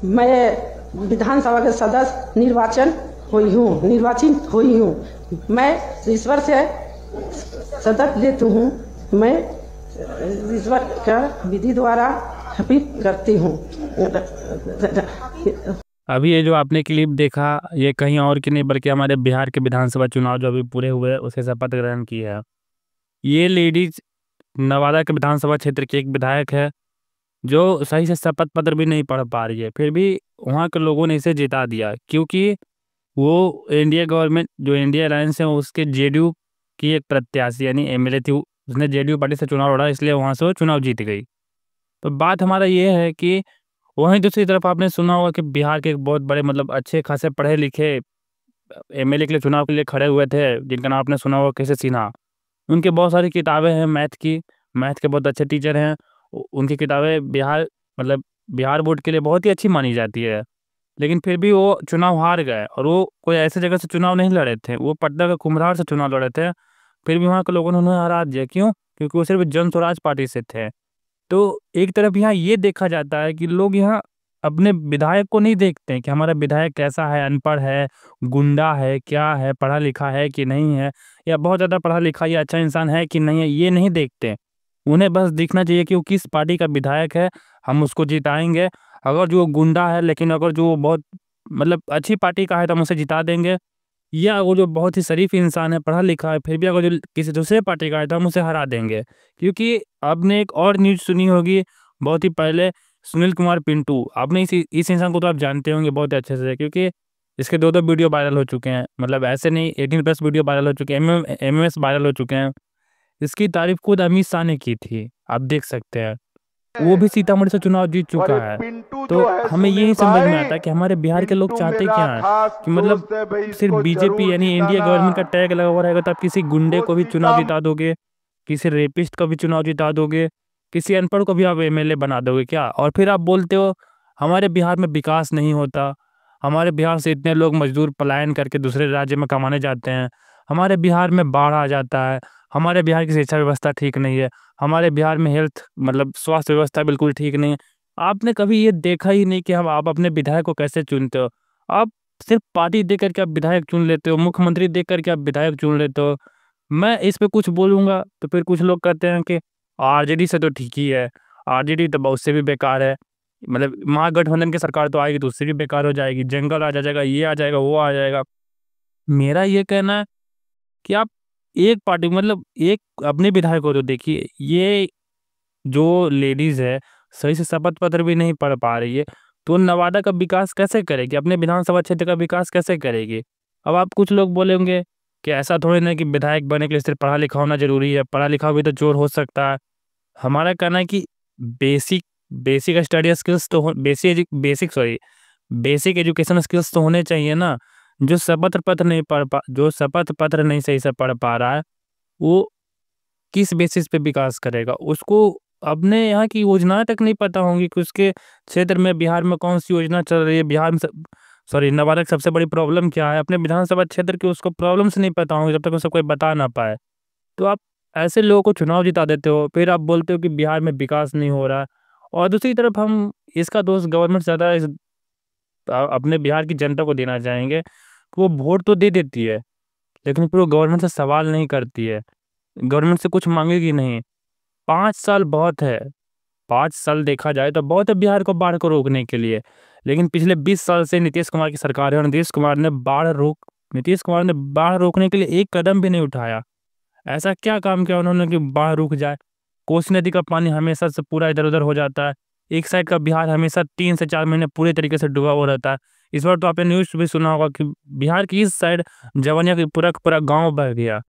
मैं विधानसभा के सदस्य निर्वाचित हुई हूँ। मैं ईश्वर से शपथ लेती हूँ। मैं ईश्वर का विधि द्वारा शपथ करती हूँ। अभी ये जो आपने क्लिप देखा, ये कहीं और की नहीं बल्कि हमारे बिहार के विधानसभा चुनाव जो अभी पूरे हुए उसे शपथ ग्रहण की है। ये लेडीज नवादा के विधानसभा क्षेत्र की एक विधायक है जो सही से शपथ पत्र भी नहीं पढ़ पा रही है, फिर भी वहाँ के लोगों ने इसे जिता दिया क्योंकि वो इंडिया गवर्नमेंट जो इंडिया अलायंस है उसके जेडीयू की एक प्रत्याशी यानी एमएलए थी। उसने जेडीयू पार्टी से चुनाव लड़ा, इसलिए वहाँ से वो चुनाव जीत गई। तो बात हमारा ये है कि वहीं दूसरी तरफ आपने सुना होगा कि बिहार के एक बहुत बड़े मतलब अच्छे खासे पढ़े लिखे एमएलए के लिए चुनाव के लिए खड़े हुए थे, जिनका नाम आपने सुना होगा केसी सिन्हा। उनकी बहुत सारी किताबें हैं मैथ के बहुत अच्छे टीचर हैं। उनकी किताबें बिहार बोर्ड के लिए बहुत ही अच्छी मानी जाती है। लेकिन फिर भी वो चुनाव हार गए और वो कोई ऐसे जगह से चुनाव नहीं लड़े थे, वो पटना के कुम्हरार से चुनाव लड़े थे। फिर भी वहाँ के लोगों ने उन्हें हरा दिया। क्यों? क्योंकि वो सिर्फ जन स्वराज पार्टी से थे। तो एक तरफ यहाँ ये देखा जाता है कि लोग यहाँ अपने विधायक को नहीं देखते हैं कि हमारा विधायक कैसा है, अनपढ़ है, गुंडा है, क्या है, पढ़ा लिखा है कि नहीं है, या बहुत ज़्यादा पढ़ा लिखा या अच्छा इंसान है कि नहीं है, ये नहीं देखते। उन्हें बस दिखना चाहिए कि वो किस पार्टी का विधायक है, हम उसको जिताएंगे। अगर जो गुंडा है लेकिन अगर जो बहुत अच्छी पार्टी का है तो हम उसे जिता देंगे, या वो जो बहुत ही शरीफ इंसान है, पढ़ा लिखा है, फिर भी अगर जो किसी दूसरे पार्टी का है तो हम उसे हरा देंगे। क्योंकि आपने एक और न्यूज़ सुनी होगी बहुत ही पहले, सुनील कुमार पिंटू। आपने इस इंसान को तो आप जानते होंगे बहुत अच्छे से, क्योंकि इसके दो वीडियो वायरल हो चुके हैं। ऐसे नहीं, 18+ वीडियो वायरल हो चुके हैं, एमएमएस वायरल हो चुके हैं। इसकी तारीफ खुद अमित शाह ने की थी, आप देख सकते हैं। वो भी सीतामढ़ी से चुनाव जीत और चुका ये है। पिंटू तो जो है हमें सुनील यही समझ में भाई, आता है कि हमारे बिहार के लोग पिंटू चाहते मेरा क्या हैं खास कि दोस्त है भाई, सिर्फ इसको बीजेपी जरूर यानी इंडिया जिताना। गवर्नमेंट का टैग लगा हुआ रहेगा तो आप किसी गुंडे वो को भी चुनाव सीता जिता दोगे, किसी रेपिस्ट को भी चुनाव जिता दोगे, किसी अनपढ़ को भी आप एमएलए बना दोगे क्या? और फिर आप बोलते हो हमारे बिहार में विकास नहीं होता, हमारे बिहार से इतने लोग मजदूर पलायन करके दूसरे राज्य में कमाने जाते हैं, हमारे बिहार में बाढ़ आ जाता है, हमारे बिहार की शिक्षा व्यवस्था ठीक नहीं है, हमारे बिहार में हेल्थ स्वास्थ्य व्यवस्था बिल्कुल ठीक नहीं है। आपने कभी ये देखा ही नहीं कि आप अपने विधायक को कैसे चुनते हो। आप सिर्फ पार्टी देख करके आप विधायक चुन लेते हो, मुख्यमंत्री देख करके आप विधायक चुन लेते हो। मैं इस पे कुछ बोलूँगा तो फिर कुछ लोग कहते हैं कि आरजेडी से तो ठीक ही है, आरजेडी तो उससे भी बेकार है। महागठबंधन की सरकार तो आएगी तो उससे भी बेकार हो जाएगी, जंगल आ जाएगा, ये आ जाएगा, वो आ जाएगा। मेरा ये कहना है कि आप एक पार्टी एक अपने विधायक को तो देखिए। ये जो लेडीज़ है सही से शपथ पत्र भी नहीं पढ़ पा रही है, तो नवादा का विकास कैसे करेगी? अपने विधानसभा क्षेत्र का विकास कैसे करेगी? अब आप कुछ लोग बोलेंगे कि ऐसा थोड़ी ना कि विधायक बनने के लिए सिर्फ पढ़ा लिखा होना ज़रूरी है, पढ़ा लिखा भी तो चोर हो सकता है। हमारा कहना है कि बेसिक बेसिक स्टडी स्किल्स तो बेसिक एजुकेशन स्किल्स तो होने चाहिए ना। जो शपथ पत्र नहीं सही से पढ़ पा रहा है, वो किस बेसिस पे विकास करेगा? उसको अपने यहाँ की योजनाएँ तक नहीं पता होंगी कि उसके क्षेत्र में बिहार में कौन-सी योजना चल रही है, बिहार में नवादा की सबसे बड़ी प्रॉब्लम क्या है, अपने विधानसभा क्षेत्र की उसको प्रॉब्लम्स नहीं पता होंगी जब तक उसे कोई बता ना पाए। तो आप ऐसे लोगों को चुनाव जिता देते हो, फिर आप बोलते हो कि बिहार में विकास नहीं हो रहा है। और दूसरी तरफ हम इसका दोष गवर्नमेंट से ज़्यादा अपने बिहार की जनता को देना चाहेंगे कि वो वोट तो दे देती है, लेकिन फिर वो गवर्नमेंट से सवाल नहीं करती है, गवर्नमेंट से कुछ माँगेगी नहीं। 5 साल बहुत है, 5 साल देखा जाए तो बहुत है बिहार को बाढ़ को रोकने के लिए। लेकिन पिछले 20 साल से नीतीश कुमार की सरकार है और नीतीश कुमार ने बाढ़ रोकने के लिए एक कदम भी नहीं उठाया। ऐसा क्या काम किया उन्होंने कि बाढ़ रुक जाए? कोसी नदी का पानी हमेशा से पूरा इधर-उधर हो जाता है। एक साइड का बिहार हमेशा 3 से 4 महीने पूरे तरीके से डूबा हुआ रहता है। इस बार तो आपने न्यूज़ भी सुना होगा कि बिहार की इस साइड जवनिया का पूरा का पूरा गाँव बह गया।